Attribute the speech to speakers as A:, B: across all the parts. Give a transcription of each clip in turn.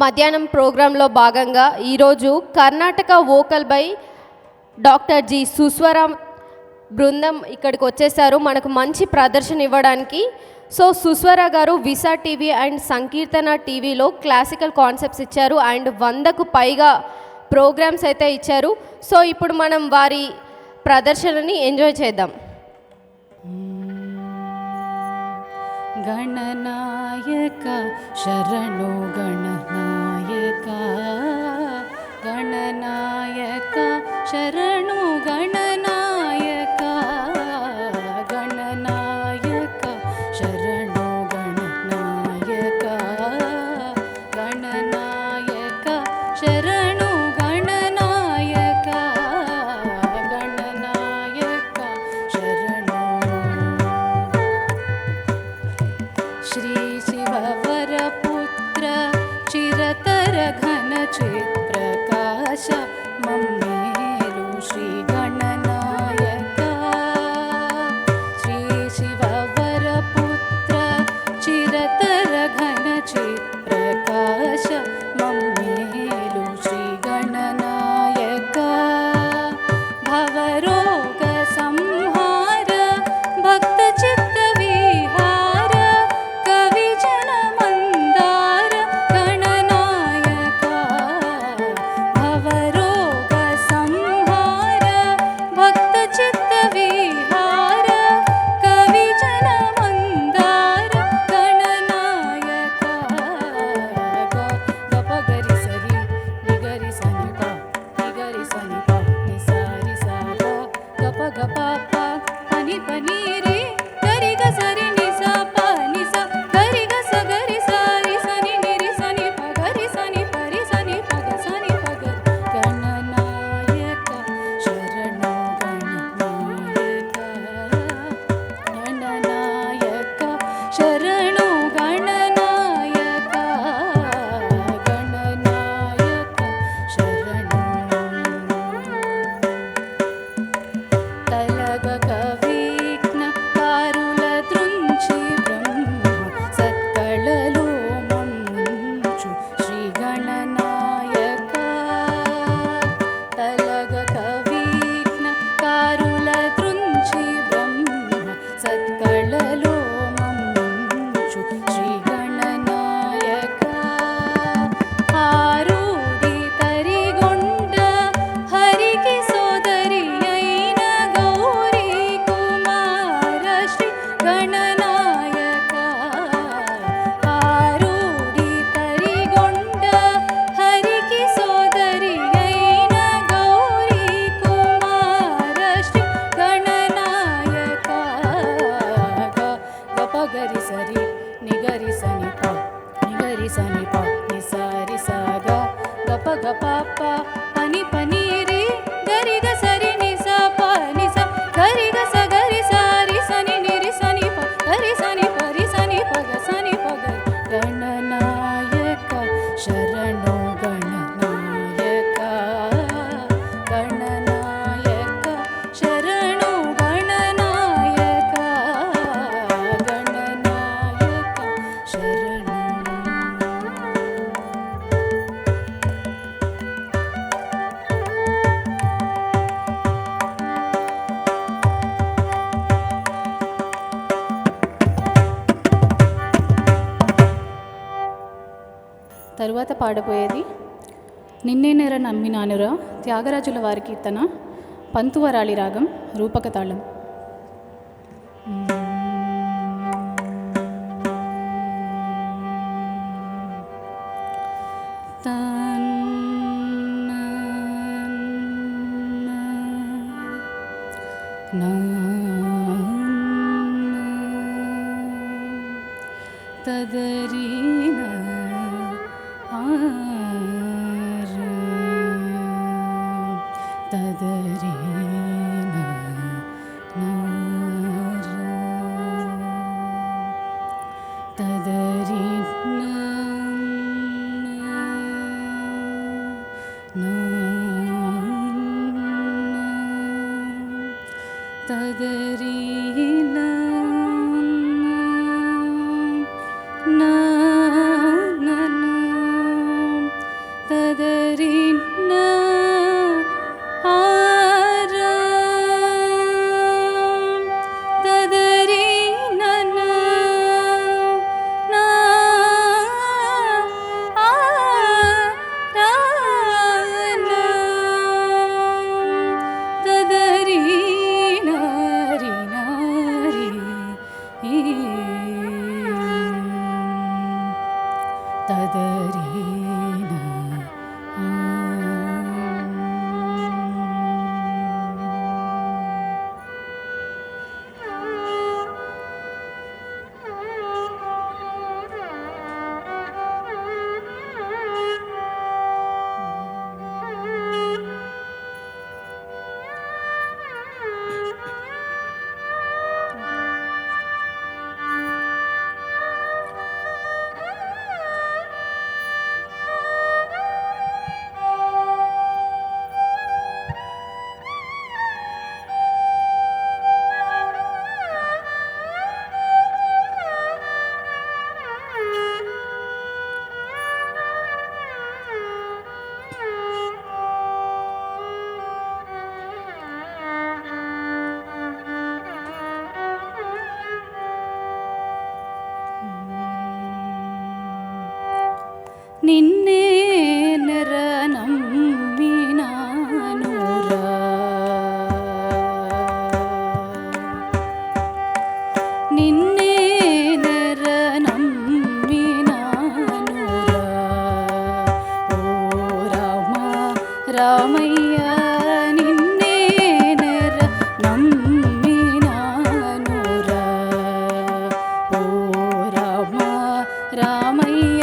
A: మధ్యాహ్నం ప్రోగ్రాంలో భాగంగా ఈరోజు Karnataka vocal by doctor G Suswara బృందం ఇక్కడికి వచ్చేసారు మనకు మంచి ప్రదర్శన ఇవ్వడానికి. సో సుస్వర గారు విసా టీవీ అండ్ సంకీర్తన టీవీలో క్లాసికల్ కాన్సెప్ట్స్ ఇచ్చారు అండ్ 100కు పైగా ప్రోగ్రామ్స్ అయితే ఇచ్చారు. సో ఇప్పుడు మనం వారి ప్రదర్శనని ఎంజాయ్ చేద్దాం.
B: గణనాయక శరణు గణనాయక గణనాయక శరణు గణనాయక గణనాయక శరణు గణనాయక గణనాయక శరణు గణనాయక గణనాయక శరణు శ్రీ శివవరపుత్ర చిరతర ఘన చిత్ప్రకాశ మమ్మేలు శ్రీ గణనాయక శ్రీ శివవరపుత్ర చిరతర ఘన చిత్ప్రకాశ మమ్మేలు శ్రీ గణనాయక భవరోగ సంహార భక్త చిత్త విహార కవి జన మందార గణనాయక భవరోగ సంహార భక్త చిత్త విహార కవి జన మందార గణనాయక గపగరి సరి నిగరి సనిప నిగరి సనిప నిసారి సాగా గప గప ప పని పని రే గరి గ సరి నిసా ప నిసా గరి గ స గరి సారి సని నిరి సని ప గరి సని పరి సని ప గ సని ప గ గణనాయక శరణు గణనాయక గణనాయక శరణు గణనాయక గణనాయక శరణు తలగ కవిఘ్న కారుల దృంచి బ్రహ్మ సత్కళలో మమ్ముంచు శ్రీ గణనాయక తలగ కవిఘ్న కారుల దృంచి బ్రహ్మ సత్కళలో మమ్ముంచు శ్రీ గణనాయక ఆరుడి తరిగొండ హరికి సోదరి అయిన గౌరీ కుమార శ్రీ గణనాయక ఆరుడి తరిగొండ హరికి సోదరి అయిన గౌరీ కుమార శ్రీ గణనాయక గపగరి సరి నిగరి సని ప నిగరి సని ప నిసారి సాగా గప గప ప పని పని రే గరి గ సరి నిసా ప నిసా గరి గ స గరి సారి సని నిరి సని ప గరి సని పరి సని ప గ సని ప గ గణనాయక శరణు గణనాయక గణనాయక శరణు గణనాయక గణనాయక శరణు. తరువాత పాడబోయేది నిన్నే నెర నమ్మినానురా త్యాగరాజుల వారి కీర్తన పంతువరాళి రాగం రూపక తాళం. తదరీన తదరీన తదరీన తదరీన నా నిన్నే నమ్మినానురా నిన్నే నమ్మినానురా ఓ రామ రామయ్య నిన్నే నమ్మినానురా ఓ రామ రామయ్య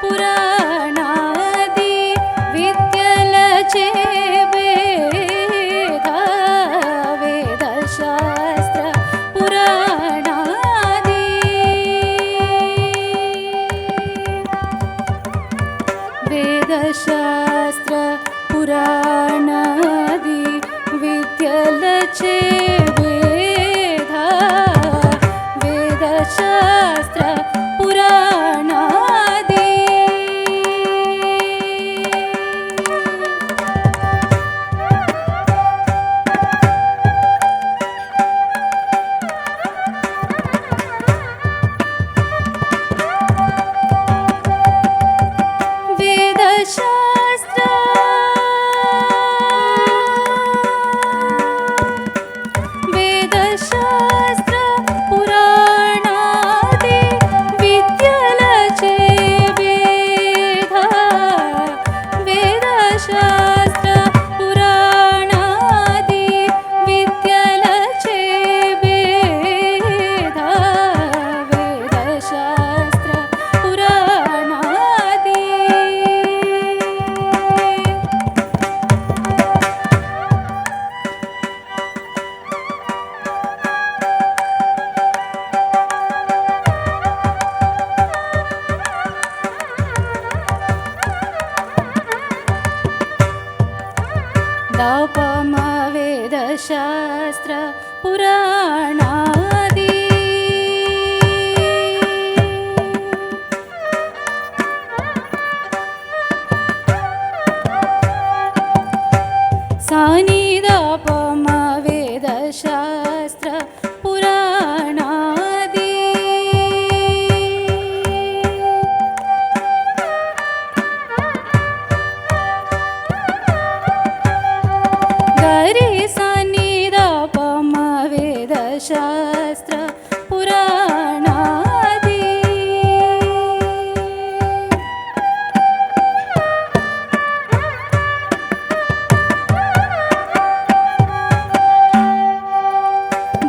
B: పురాణాది విద్యలచే వేద వేదశాస్త్ర పురాణాది వేదశాస్త్ర పురాణాది విద్యలచే వేద వేదశాస్త్ర పురాణాది వేదశాస్త్ర వేదశాస్త్ర పురాణాది విద్యలచే వేద వేదశాస్త్ర పురాణాది విద్యలచే వేద వేదశాస్త్ర పురాణాది దాపమ వేదశాస్త్ర పురాణాది సాని దాపమ వేదశాస్త్ర పురాణాది గరి సాని దాపమ వేదశాస్త్ర పురాణాది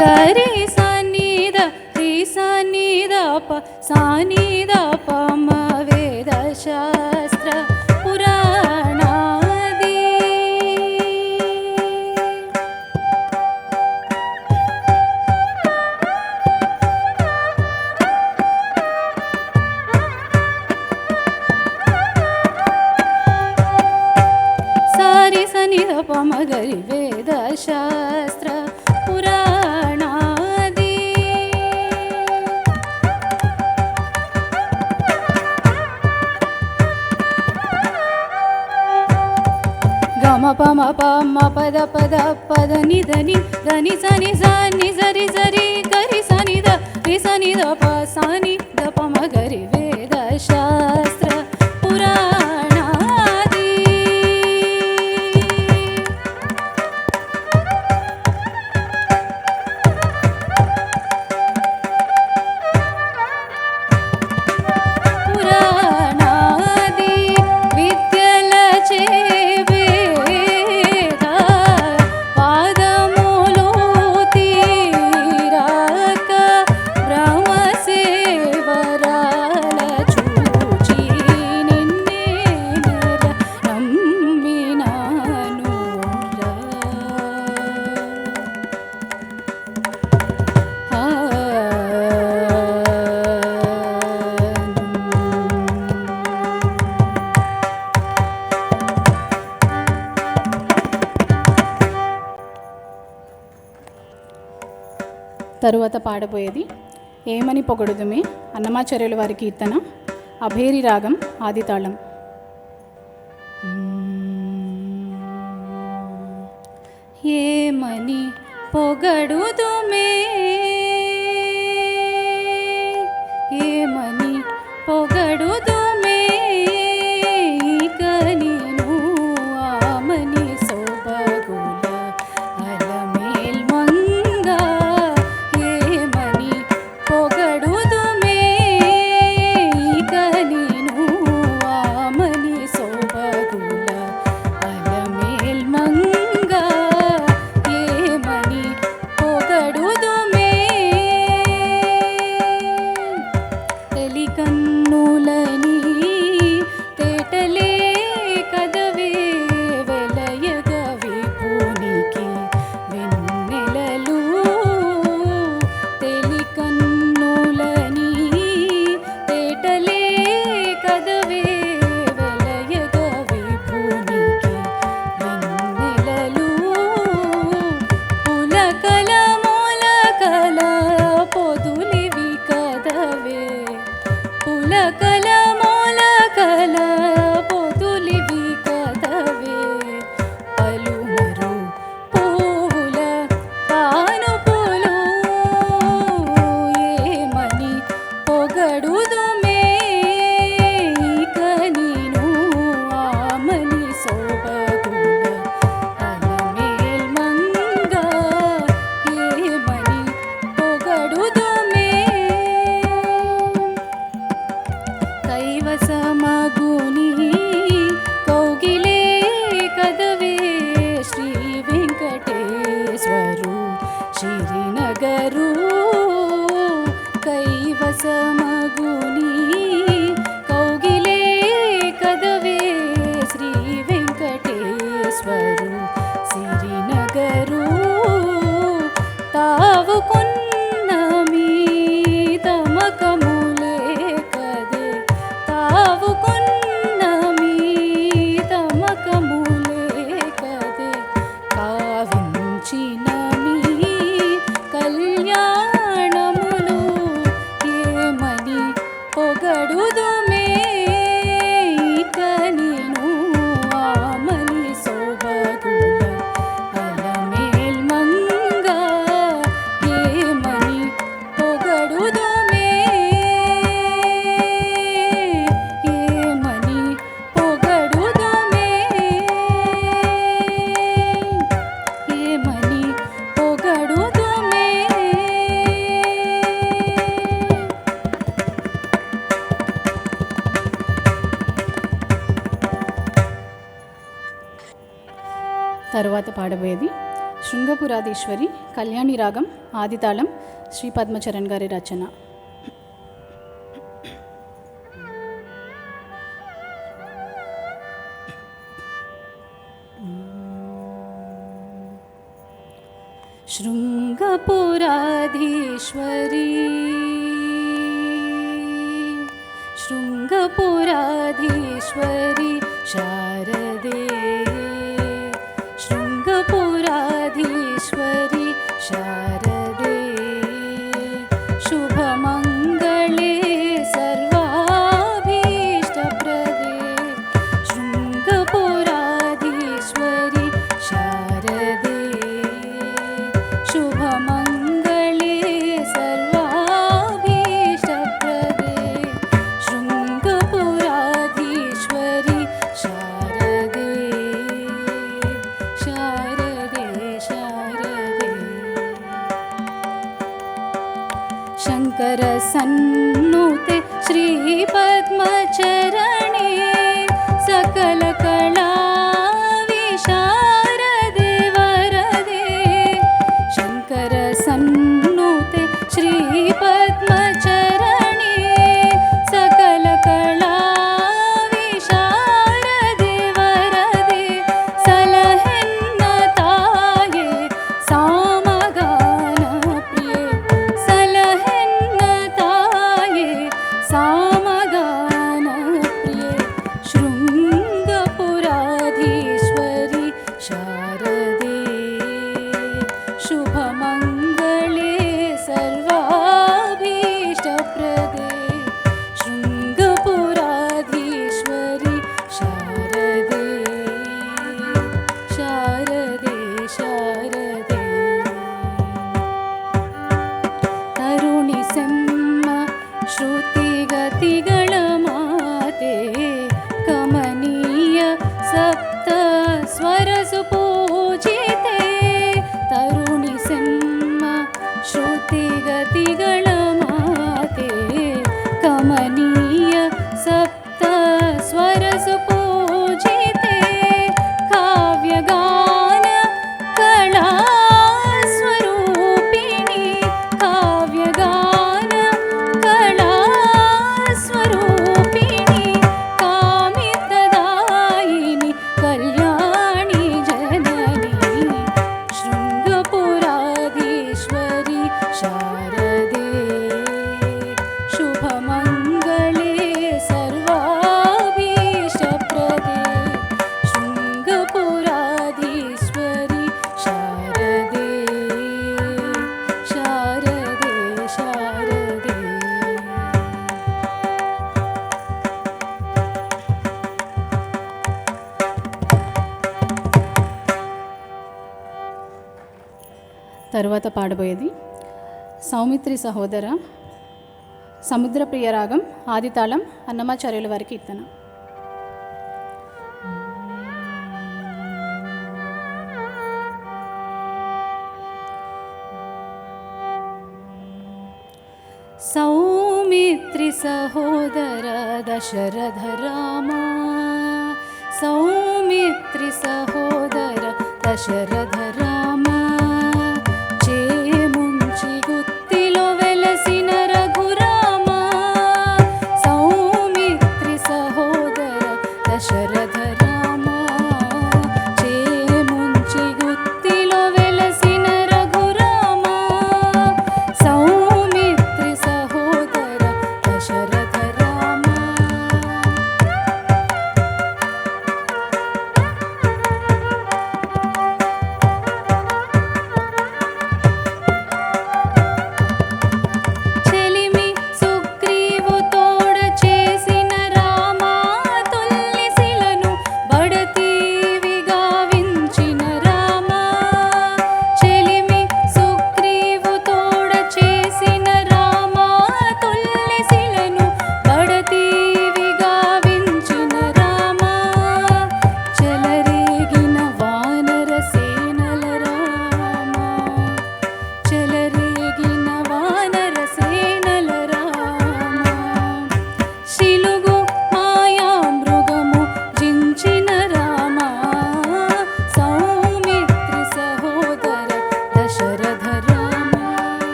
B: గరి సన్నిధ రి సన్నిధ ప సన్నిధ పమ వేదశాస్త్ర పురాణాది సారి సన్నిధ పమ గరి వేదశాస్త్ర పురాణాది గమ పమ పమ పద పద పద ని దని దని సని సని సరి సరి గరి సని ద రి సని ద ప సని ద పమ గరి వేదశాస్త్ర పురాణాది పురాణాది విద్యలచే వేద పాదములు తీరాక బ్రహ్మసేవరాల చూచి నిన్నే నమ్మినాను తరువాత పాడబోయేది ఏమని పొగడుదుమే అన్నమాచార్యుల వారి కీర్తన అభేరి రాగం ఆదితాళం. ఏమని పొగడుదుమే ఏమని పొగడుదుమే ఇక నేను ఆమని సోబగుల అలమేల్ మంగ ఏమని పొగడుదుమే ఇక నేను ఆమని సోబగుల అలమేల్ మంగ ఏమని పొగడుదుమే తరువాత పాడబోయేది శృంగపురాధీశ్వరి కళ్యాణి రాగం ఆదితాళం శ్రీ పద్మచరణ్ గారి రచన. శృంగపురాధీశ్వరి శృంగపురాధీశ్వరి శారదే శృంగపురాధీశ్వరి శారదే శుభమంగళే సర్వాభీష్టప్రదే శృంగపురాధీశ్వరి శారదే శుభమంగళే సర్వాభీష్టప్రదే శృంగపురాధీశ్వరి శారదే శారదే శారదే శంకర సన్నుతే శ్రీ పద్మచరణే సకల కళా విశారదే వరదే శంకర సన్నుతే శ్రీ పద్మచరణే సకల కళా విశారదే వరదే సలహెన్న తాయే సామగాన ప్రియే సలహెన్న తాయే సామగాన ప్రియే శృంగపురాధీశ్వరి శారదే శుభమంగళే సర్వాభీష్టప్రదే శృంగపురాధీశ్వరి శారదే శారదే శారదే ತರುಣಿ ಸೆಮ್ಮ ಶ್ರುತಿಗತಿಗಳ ಮಾತೆ ಕಮನೀಯ ಸಪ್ತ ಸ್ವರಸು ಪೂಜಿತೆ ತರುಣಿ ಸೆಮ್ಮ ಶ್ರುತಿಗತಿಗಳ ಮಾತೆ ಕಮನೀಯ ಸಪ್ತ ಸ್ವರಸು ಪೂಜಿತೆ ಕಾವ್ಯಗಾನ ಕಳಾ ಸ್ವರೂಪಿಣಿ ಕಾವ್ಯಗಾನ ಕಳಾ ಸ್ವರೂಪಿಣಿ ಕಾಮಿತದಾಯಿನಿ ಕಲ್ಯಾಣಿ ಜನನಿ ಶೃಂಗಪುರಾಧೀಶ್ವರಿ ಶಾರದೆ ಶುಭಮಂಗಳೇ ಸರ್ವಾಭೀಷ್ಟಪ್ರದೆ ಶೃಂಗಪುರಾಧೀಶ್ವರಿ ಶಾರದೆ ಶಾರದೆ ಶಾರದೆ తరువాత పాడబోయేది సౌమిత్రి సహోదర సముద్రప్రియ రాగం ఆదితాళం అన్నమాచార్యుల వారి కీర్తన. సౌమిత్రి సహోదర దశరథ రామ సౌమిత్రి సహోదర దశరథ రామ చేముంచి గుత్తిలో వెలసిన రఘురామ సౌమిత్రి సహోదర దశరథ రామ చేముంచి గుత్తిలో వెలసిన రఘురామ సౌమిత్రి సహోదర దశరథ రామ చెలిమి సుగ్రీవు తోడ చేసిన రామ తుల్లి శిల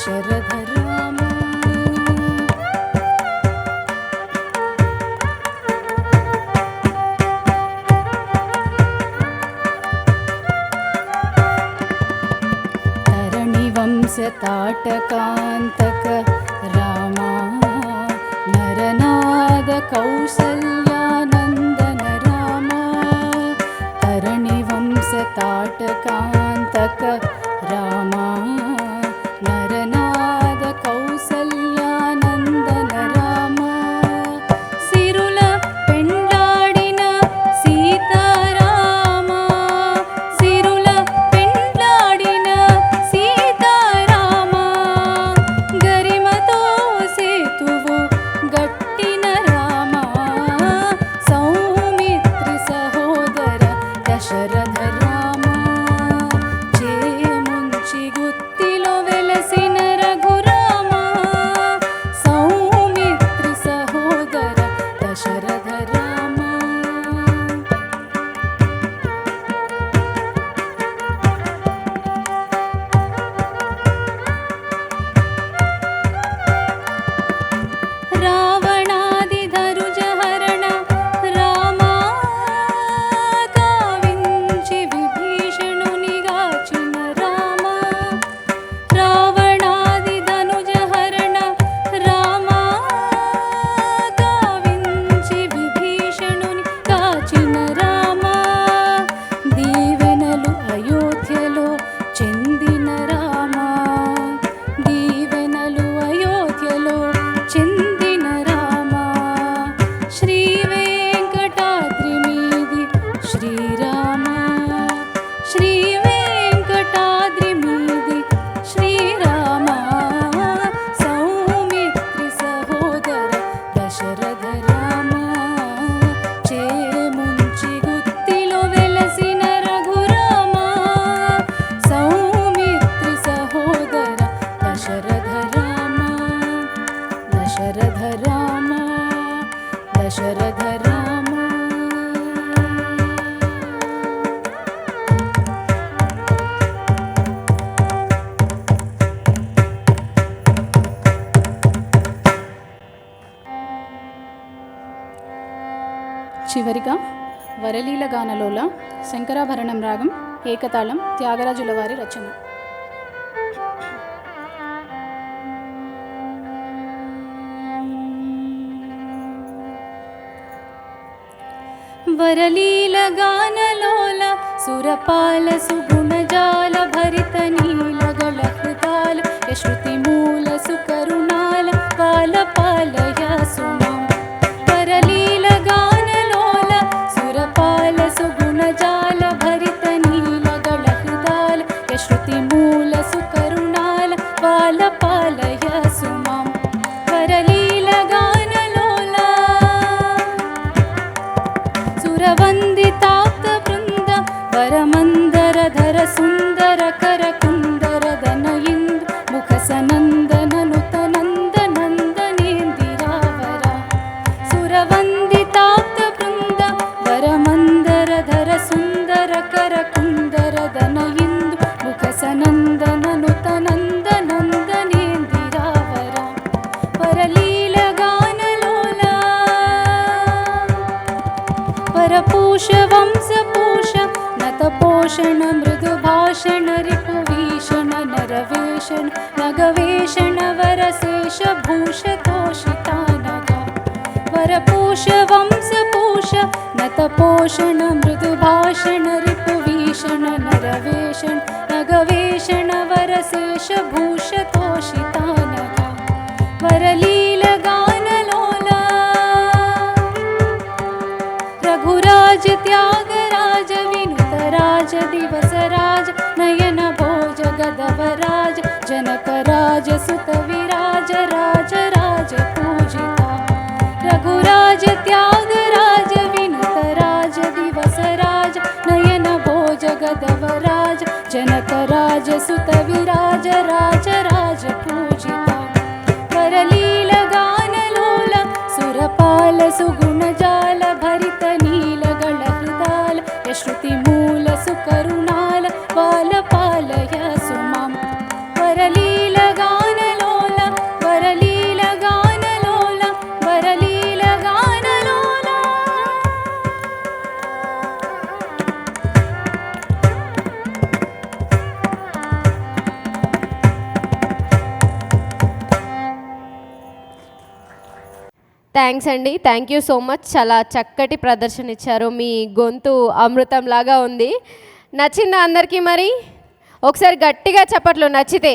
B: दशरथ राम ताटकान्तक रामा नरनाद कौसल्यानन्दन रामा तरणिवंश ताटकान्तक रामा नरनाद कौसल्यानन्दन रामा सिरुल पेण्डाडिन सीतारामा सिरुल पेण्डाडिन सीतारामा गरिमतो सेतुवु गट्टिन रामा सौमित्रि सहोदर दशरथ रामा చేముంచి గుత్తిలో వెలసిన రఘురామా సౌమిత్రి సహోదర దశరథ రామా రావణాది ధరుజహరణ రామా కావించి విభీషణునిగాచిన రామా రావణాది ధనుజహరణ రామా కావించి విభీషణుని కాచిన రామా దీవెనలు అయోధ్యలో చెందిన రామా దీవెనలు అయోధ్యలో చెందిన రామా శ్రీ వెంకటాద్రి మీది శ్రీరామా శ్రీ వెంకటాద్రి మీది శ్రీరామా సౌమిత్రి సహోదర దశరథ రామా చేముంచి గుత్తిలో వెలసిన రఘురామా సౌమిత్రి సహోదర దశరథ రామా దశరథ రామా దశరథ రామా చివరిగా వరలీల గానలోల శంకరాభరణం రాగం ఏకతాళం త్యాగరాజుల వారి రచన. వరలీల గానలోల సురపాల సుగుణజాల భరిత నీలగళ హృతాల యశ్రుతి మూల సుకరుణాల పాల పాలయ సుమాం వరలీల గానలోల సురపాల సుగుణజాల భరిత నీలగళ హృతాల యశ్రుతి మూల సుకరుణాల పాల పాలయ సుమాం వరలీల గానలోల సురవందితాప్త బృంద వరమందరధర సుందర కర కుందర ధన ఇందు ముఖ సనందన నుత నంద నందనేందిరావర సురవందితాప్త బృంద వరమందరధర సుందర కర కుందర ధన ఇందు ముఖ సనందన నుత నంద నందనేందిరావర వరలీల గానలోల పరపూష వంశపూష నతపోషణ మృదుభాషణ రిపువీషణ నరవేషణ నగవేషణ వరశేష భూషతోషితానగ వరపూష వంశపూష నతపోషణ మృదుభాషణ రిపువీషణ నరవేషణ నగవేషణ వరశేష భూషతోషితానగ వరలీల గానలోల रघुराज त्यागराज विनुतराज दिवसराज नयन भोज गदवराज जनकराज सुत विराज राज राज पूजिता रघुराज त्यागराज विनुतराज दिवसराज नयन भोज गदवराज जनकराज सुत विराज राज राज पूजिता वरलील गानलोल सुरपाल सुगुणजाल भरित नीलगळ हृदाल यश्रुति मूल सुकरुणाल बाल पालय सुमां वरलील गान
A: థ్యాంక్స్ అండి, థ్యాంక్ యూ సో మచ్. చాలా చక్కటి ప్రదర్శన ఇచ్చారు, మీ గొంతు అమృతంలాగా ఉంది. నచ్చిందా అందరికీ? మరి ఒకసారి గట్టిగా చప్పట్లు నచ్చితే.